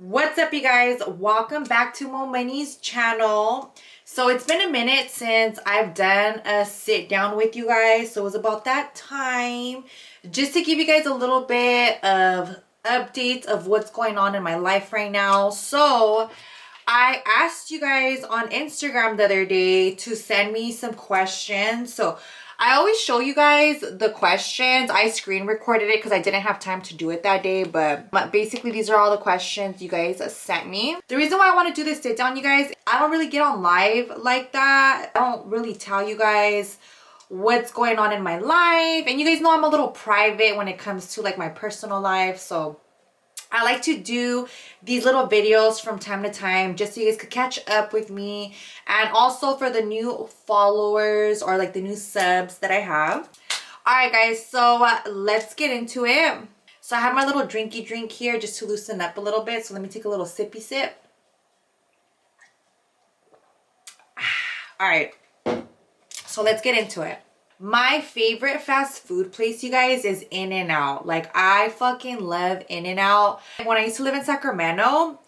What's up, you guys? Welcome back to Momeni's channel. So it's been a minute since I've done a sit down with you guys, so it was about that time just to give you guys a little bit of updates of what's going on in my life right now. So I asked you guys on Instagram the other day to send me some questions. So I always show you guys the questions. I screen recorded it because I didn't have time to do it that day. But basically, these are all the questions you guys sent me. The reason why I want to do this sit down, you guys, I don't really get on live like that. I don't really tell you guys what's going on in my life. And you guys know I'm a little private when it comes to like my personal life. So I like to do these little videos from time to time just so you guys could catch up with me, and also for the new followers or like the new subs that I have. All right, guys, so let's get into it. So I have my little drinky drink here just to loosen up a little bit. So let me take a little sippy sip. All right, so let's get into it. My favorite fast food place, you guys, is In-N-Out. Like, I fucking love In-N-Out. When I used to live in Sacramento,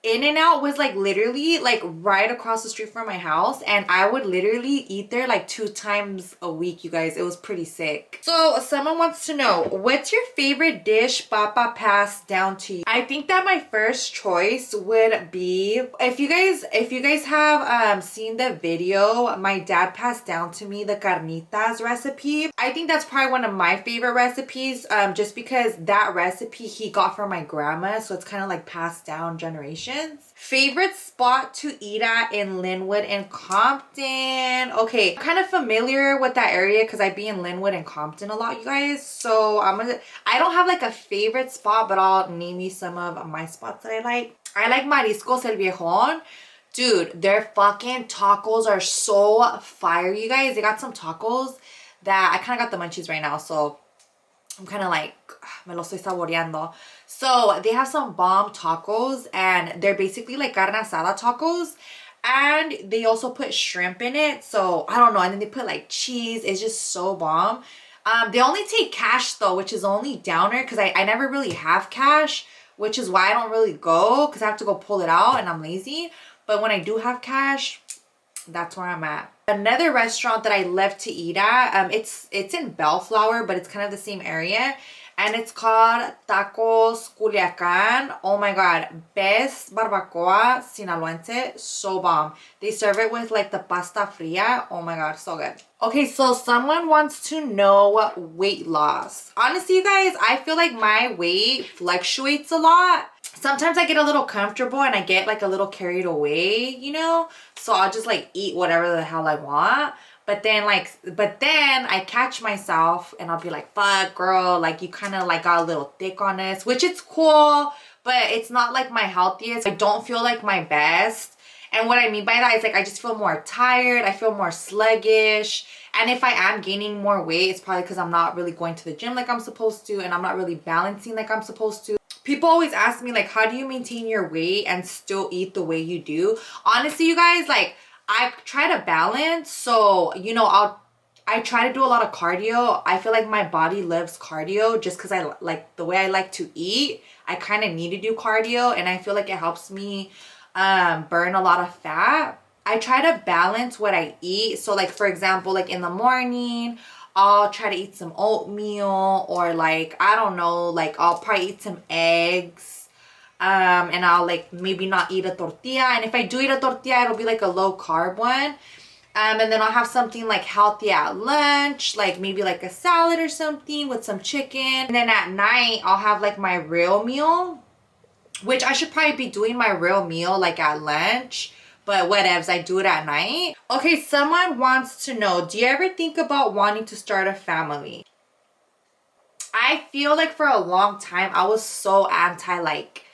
In-N-Out was like literally like right across the street from my house, and I would literally eat there like 2 times a week, you guys. It was pretty sick. So someone wants to know, what's your favorite dish Papa passed down to you? I think that my first choice would be, if you guys have seen the video, my dad passed down to me the carnitas recipe. I think that's probably one of my favorite recipes, just because that recipe he got from my grandma, so it's kind of like passed down generations. Favorite spot to eat at in Linwood and Compton. Okay, I'm kind of familiar with that area because I be in Linwood and Compton a lot, you guys. So I don't have like a favorite spot, but I'll name you some of my spots that I like. I like Mariscos El Viejon. Dude, their fucking tacos are so fire, you guys. They got some tacos that I kind of got the munchies right now, so I'm kind of like, me lo estoy saboreando. So they have some bomb tacos, and they're basically like carne asada tacos, and they also put shrimp in it. So I don't know, and then they put like cheese. It's just so bomb. They only take cash though, which is only downer because I never really have cash, which is why I don't really go, because I have to go pull it out and I'm lazy. But when I do have cash, that's where I'm at. Another restaurant that I love to eat at, it's in Bellflower, but it's kind of the same area, and it's called Tacos Culiacan. Oh my god, best barbacoa sinaloense, so bomb. They serve it with like the pasta fria. Oh my god, so good. Okay, so someone wants to know weight loss. Honestly, you guys, I feel like my weight fluctuates a lot. Sometimes I get a little comfortable and I get like a little carried away, you know? So I'll just like eat whatever the hell I want. But then I catch myself and I'll be like, fuck, girl, like you kind of like got a little thick on us, which it's cool, but it's not like my healthiest. I don't feel like my best. And what I mean by that is like, I just feel more tired. I feel more sluggish. And if I am gaining more weight, it's probably because I'm not really going to the gym like I'm supposed to, and I'm not really balancing like I'm supposed to. People always ask me like, how do you maintain your weight and still eat the way you do? Honestly, you guys, like I try to balance. So, you know, I try to do a lot of cardio. I feel like my body loves cardio just because I like the way I like to eat. I kind of need to do cardio, and I feel like it helps me burn a lot of fat. I try to balance what I eat. So like, for example, like in the morning, I'll try to eat some oatmeal, or like, I don't know, like I'll probably eat some eggs. And I'll like maybe not eat a tortilla. And if I do eat a tortilla, it'll be like a low carb one. And then I'll have something like healthy at lunch, like maybe like a salad or something with some chicken. And then at night, I'll have like my real meal, which I should probably be doing my real meal like at lunch. But whatevs, I do it at night. Okay, someone wants to know, do you ever think about wanting to start a family? I feel like for a long time, I was so anti, like,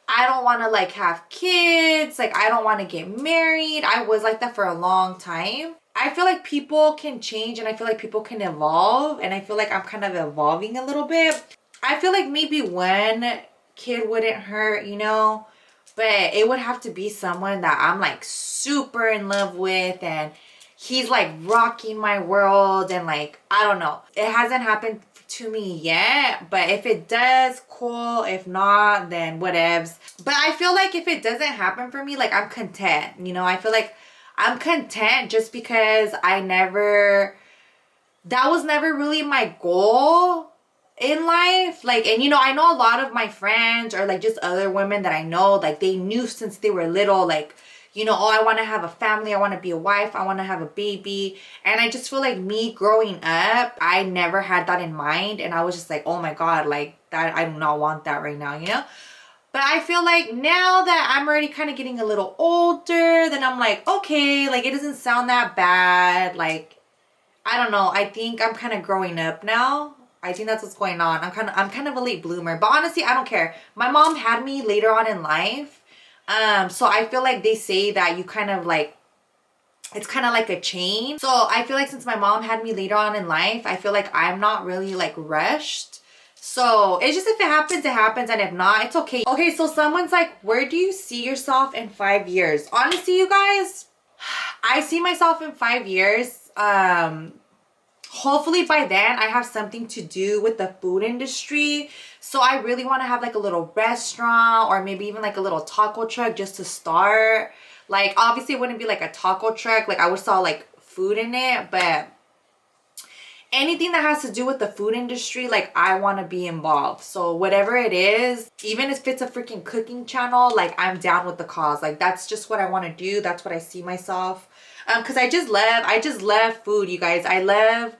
I don't want to like have kids. Like, I don't want to get married. I was like that for a long time. I feel like people can change, and I feel like people can evolve. And I feel like I'm kind of evolving a little bit. I feel like maybe one kid wouldn't hurt, you know? But it would have to be someone that I'm like super in love with, and he's like rocking my world, and like, I don't know. It hasn't happened to me yet, but if it does, cool. If not, then whatevs. But I feel like if it doesn't happen for me, like I'm content, you know. I feel like I'm content just because that was never really my goal in life. Like, and you know, I know a lot of my friends or like just other women that I know, like they knew since they were little, like, you know, oh, I want to have a family, I want to be a wife, I want to have a baby. And I just feel like me growing up, I never had that in mind. And I was just like, oh my God, like that, I do not want that right now, you know? But I feel like now that I'm already kind of getting a little older, then I'm like, okay, like it doesn't sound that bad. Like, I don't know. I think I'm kind of growing up now. I think that's what's going on. I'm kind of a late bloomer, but honestly, I don't care. My mom had me later on in life. So I feel like they say that you kind of like, it's kind of like a chain. So I feel like since my mom had me later on in life, I feel like I'm not really like rushed. So it's just, if it happens, it happens. And if not, it's okay. Okay, so someone's like, where do you see yourself in 5 years? Honestly, you guys, I see myself in 5 years. Hopefully by then I have something to do with the food industry. So I really want to have like a little restaurant or maybe even like a little taco truck just to start. Like obviously it wouldn't be like a taco truck, like I would sell like food in it, but anything that has to do with the food industry, like I want to be involved. So whatever it is, even if it's a freaking cooking channel, like I'm down with the cause. Like that's just what I want to do. That's what I see myself. Because I just love food, you guys. I love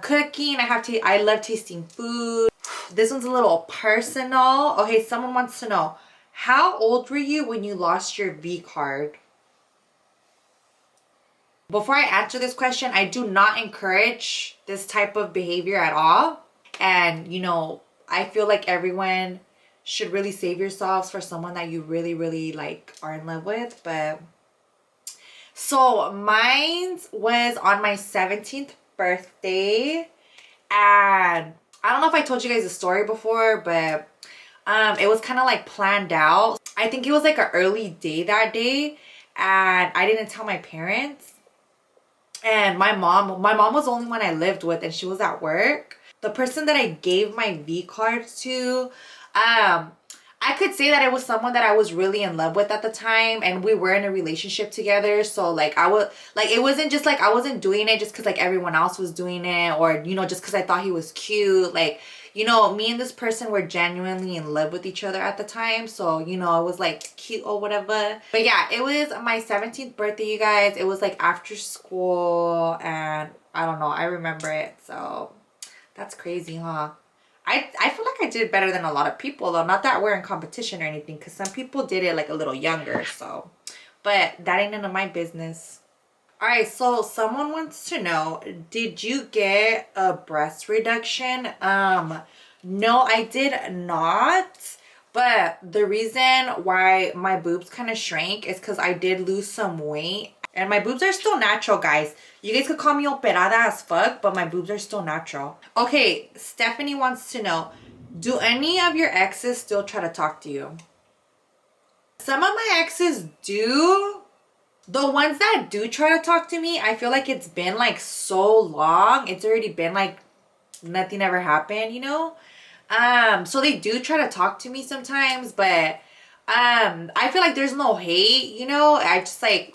cooking. I love tasting food. This one's a little personal. Okay, someone wants to know, how old were you when you lost your V card? Before I answer this question, I do not encourage this type of behavior at all. And, you know, I feel like everyone should really save yourselves for someone that you really, really like are in love with. But so mine was on my 17th birthday. And I don't know if I told you guys the story before, but it was kind of like planned out. I think it was like an early day that day. And I didn't tell my parents. And my mom was the only one I lived with, and she was at work. The person that I gave my V card to, I could say that it was someone that I was really in love with at the time, and we were in a relationship together. So like it wasn't just like I wasn't doing it just because like everyone else was doing it, or you know, just because I thought he was cute. Like, you know, me and this person were genuinely in love with each other at the time. So, you know, it was like cute or whatever. But yeah, it was my 17th birthday, you guys. It was like after school, and I don't know, I remember it. So that's crazy, huh? I feel like I did better than a lot of people, though. Not that we're in competition or anything, because some people did it like a little younger. So, but that ain't none of my business. All right, so someone wants to know, did you get a breast reduction? No, I did not. But the reason why my boobs kind of shrank is because I did lose some weight. And my boobs are still natural, guys. You guys could call me operada as fuck, but my boobs are still natural. Okay, Stephanie wants to know, do any of your exes still try to talk to you? Some of my exes do. The ones that do try to talk to me, I feel like it's been like so long. It's already been like nothing ever happened, you know? So they do try to talk to me sometimes, but I feel like there's no hate, you know? I just like,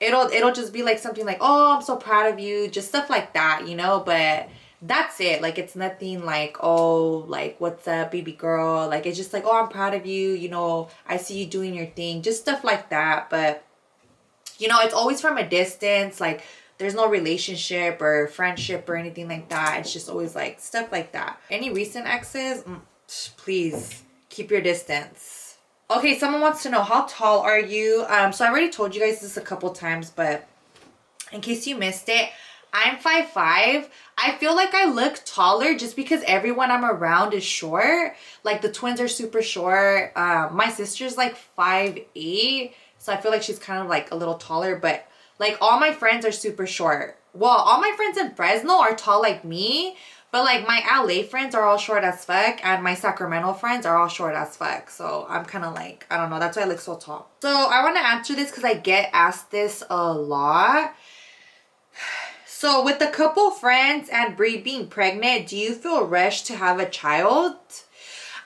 it'll just be like something like, oh, I'm so proud of you, just stuff like that, you know? But that's it. Like, it's nothing like, oh, like, what's up, baby girl? Like, it's just like, oh, I'm proud of you, you know, I see you doing your thing, just stuff like that. But you know, it's always from a distance. Like, there's no relationship or friendship or anything like that. It's just always like stuff like that. Any recent exes, please keep your distance. Okay, someone wants to know, how tall are you? So I already told you guys this a couple times, but in case you missed it, I'm 5'5". I feel like I look taller just because everyone I'm around is short. Like, the twins are super short. My sister's like 5'8", so I feel like she's kind of like a little taller. But like, all my friends are super short. Well, all my friends in Fresno are tall like me, but like my LA friends are all short as fuck, and my Sacramento friends are all short as fuck. So I'm kind of like, I don't know, that's why I look so tall. So I want to answer this because I get asked this a lot. So with the couple friends and Brie being pregnant, do you feel rushed to have a child?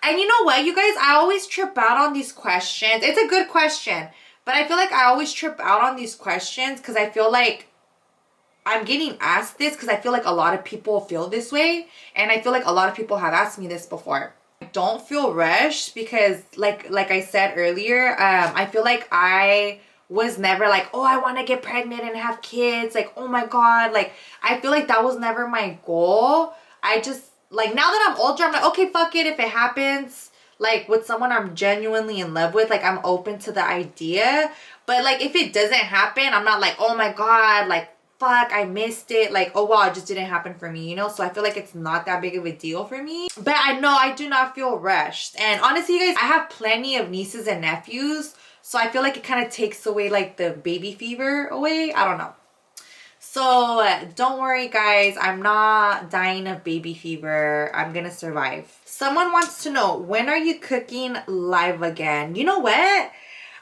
And you know what, you guys, I always trip out on these questions. It's a good question, but I feel like I always trip out on these questions because I feel like I'm getting asked this because I feel like a lot of people feel this way. And I feel like a lot of people have asked me this before. Don't feel rushed because like I said earlier, I feel like I was never like, oh, I want to get pregnant and have kids. Like, oh my God. Like, I feel like that was never my goal. I just, like, now that I'm older, I'm like, okay, fuck it. If it happens, like, with someone I'm genuinely in love with, like, I'm open to the idea. But, like, if it doesn't happen, I'm not like, oh my God, like, fuck, I missed it. Like, oh wow, it just didn't happen for me, you know? So I feel like it's not that big of a deal for me. But I know I do not feel rushed. And honestly, you guys, I have plenty of nieces and nephews. So I feel like it kind of takes away like the baby fever away. I don't know. So don't worry, guys. I'm not dying of baby fever. I'm gonna survive. Someone wants to know, when are you cooking live again? You know what?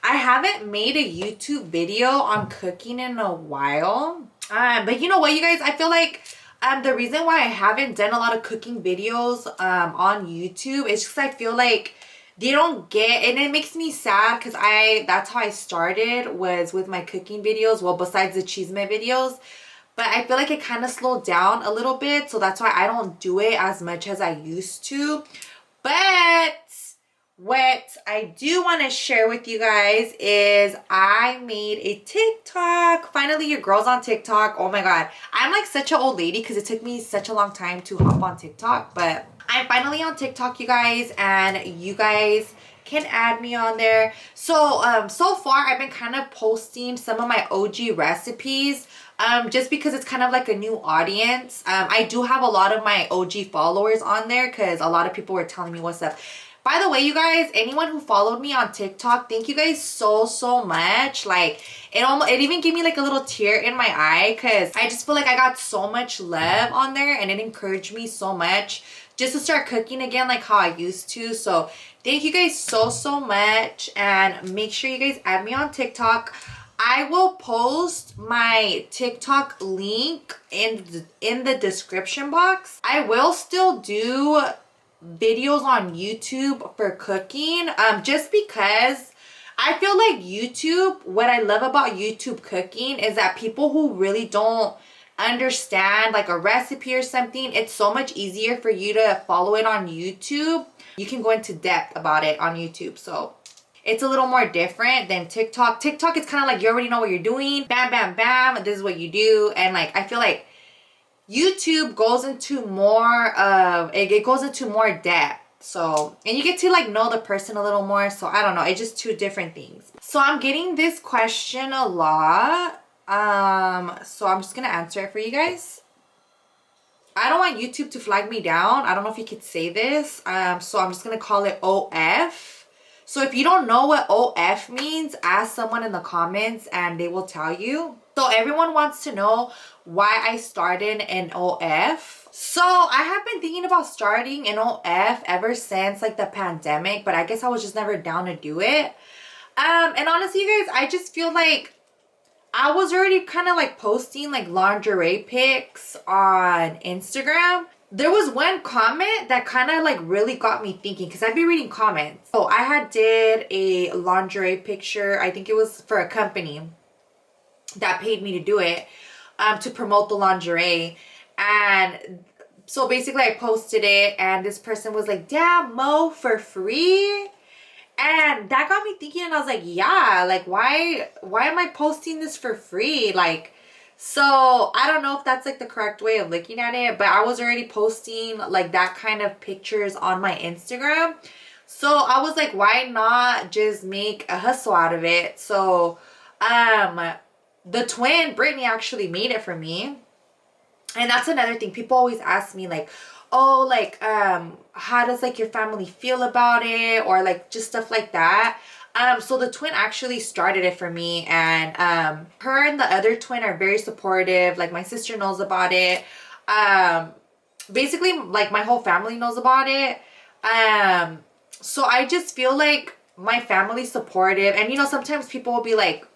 I haven't made a YouTube video on cooking in a while. But you know what, you guys? I feel like the reason why I haven't done a lot of cooking videos on YouTube is because I feel like they don't get, and it makes me sad because that's how I started, was with my cooking videos. Well, besides the Cheesemate videos. But I feel like it kind of slowed down a little bit. So that's why I don't do it as much as I used to. But what I do want to share with you guys is I made a TikTok. Finally, your girl's on TikTok. Oh my God. I'm like such an old lady because it took me such a long time to hop on TikTok. But I'm finally on TikTok, you guys. And you guys can add me on there. So, so far, I've been kind of posting some of my OG recipes. Just because it's kind of like a new audience. I do have a lot of my OG followers on there because a lot of people were telling me what's up. By the way, you guys, anyone who followed me on TikTok, thank you guys so much. Like, it even gave me like a little tear in my eye because I just feel like I got so much love on there and it encouraged me so much just to start cooking again like how I used to. So thank you guys so much, and make sure you guys add me on TikTok. I will post my TikTok link in the description box. I will still do videos on YouTube for cooking, just because I feel like YouTube, what I love about YouTube cooking is that people who really don't understand like a recipe or something, it's so much easier for you to follow it on YouTube. You can go into depth about it on YouTube. So it's a little more different than TikTok. TikTok is kind of like you already know what you're doing. Bam, bam, bam. This is what you do. And like, I feel like YouTube goes into more of, it goes into more depth. So, and you get to like know the person a little more. So I don't know. It's just two different things. So I'm getting this question a lot. So I'm just going to answer it for you guys. I don't want YouTube to flag me down. I don't know if you could say this. So I'm just going to call it OF. So if you don't know what OF means, ask someone in the comments and they will tell you. So everyone wants to know why I started an OF. So I have been thinking about starting an OF ever since like the pandemic, but I guess I was just never down to do it. And honestly, you guys, I just feel like I was already kind of like posting like lingerie pics on Instagram. There was one comment that kind of like really got me thinking because I'd be reading comments. So I had did a lingerie picture. I think it was for a company that paid me to do it, to promote the lingerie. And so basically I posted it and this person was like, damn, Mo, for free? And that got me thinking, and I was like, yeah, like why am I posting this for free? Like, so I don't know if that's like the correct way of looking at it, but I was already posting like that kind of pictures on my Instagram. So I was like, why not just make a hustle out of it? So the twin, Brittany, actually made it for me. And that's another thing. People always ask me like, oh, like, how does like your family feel about it? Or like just stuff like that. So the twin actually started it for me, and her and the other twin are very supportive. Like my sister knows about it. Basically like my whole family knows about it. So I just feel like my family's supportive. And you know, sometimes people will be like,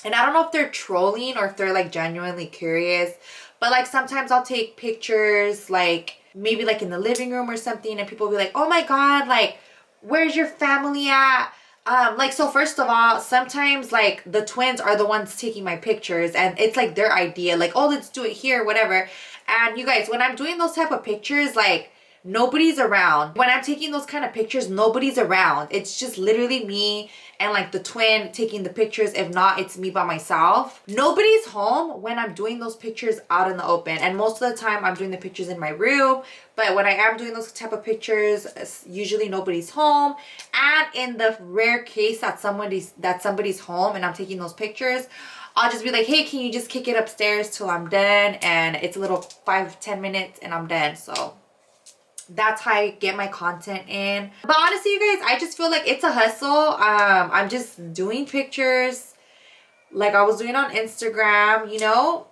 and I don't know if they're trolling or if they're like genuinely curious, But like sometimes I'll take pictures like maybe like in the living room or something, and people will be like, oh my god, like where's your family at? Like, so first of all, sometimes like the twins are the ones taking my pictures, and it's like their idea, like, oh, let's do it here, whatever. And you guys, when I'm doing those type of pictures, like nobody's around. When I'm taking those kind of pictures, nobody's around. It's just literally me and like the twin taking the pictures. If not, it's me by myself. Nobody's home when I'm doing those pictures out in the open. And most of the time I'm doing the pictures in my room. But when I am doing those type of pictures, usually nobody's home. And in the rare case that somebody's home and I'm taking those pictures, I'll just be like, hey, can you just kick it upstairs till I'm done? And it's a little 5-10 minutes and I'm done. So that's how I get my content in. But honestly, you guys, I just feel like it's a hustle. I'm just doing pictures like I was doing on Instagram, you know,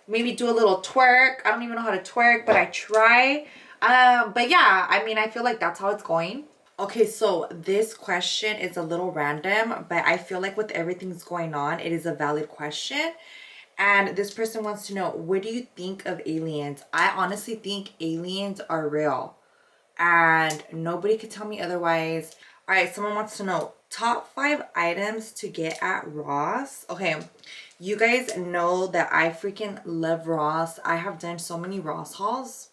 maybe do a little twerk. I don't even know how to twerk, but I try. But yeah, I mean, I feel like that's how it's going. Okay, so this question is a little random, but I feel like with everything's going on, it is a valid question. And this person wants to know, what do you think of aliens? I honestly think aliens are real. And nobody could tell me otherwise. All right, someone wants to know, top 5 items to get at Ross. Okay, you guys know that I freaking love Ross. I have done so many Ross hauls.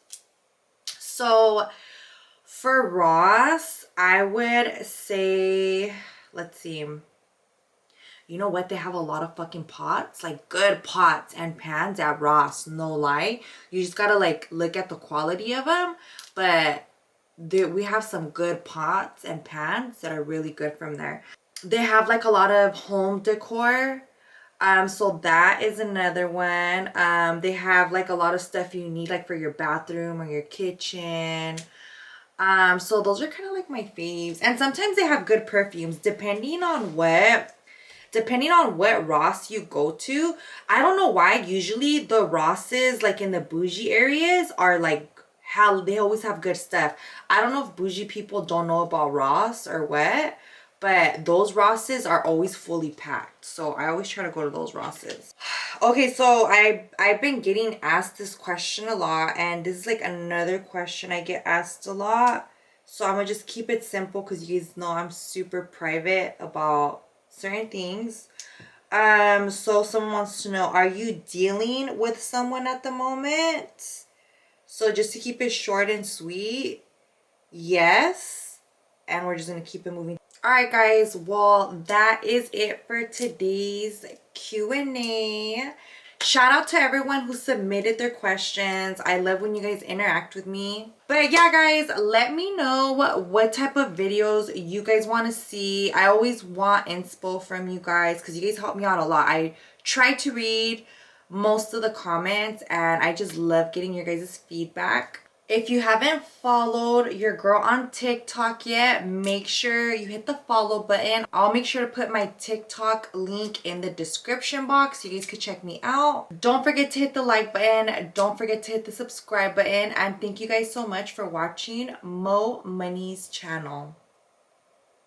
So for Ross, I would say, let's see. You know what? They have a lot of fucking pots, like good pots and pans at Ross. No lie. You just gotta like look at the quality of them. But we have some good pots and pans that are really good from there. They have like a lot of home decor. So that is another one. They have like a lot of stuff you need like for your bathroom or your kitchen. So those are kind of like my faves. And sometimes they have good perfumes depending on what Ross you go to. I don't know why usually the Rosses like in the bougie areas are like how they always have good stuff. I don't know if bougie people don't know about Ross or what, but those Rosses are always fully packed. So I always try to go to those Rosses. Okay, so I've been getting asked this question a lot, and this is like another question I get asked a lot. So I'm gonna just keep it simple because you guys know I'm super private about certain things. So someone wants to know, are you dealing with someone at the moment? So just to keep it short and sweet, yes. And we're just gonna keep it moving. All right, guys, well, that is it for today's Q&A. Shout out to everyone who submitted their questions. I love when you guys interact with me. But yeah, guys, let me know what type of videos you guys want to see. I always want inspo from you guys because you guys help me out a lot. I try to read most of the comments and I just love getting your guys' feedback. If you haven't followed your girl on TikTok yet, make sure you hit the follow button. I'll make sure to put my TikTok link in the description box so you guys could check me out. Don't forget to hit the like button. Don't forget to hit the subscribe button. And thank you guys so much for watching Mo Money's channel.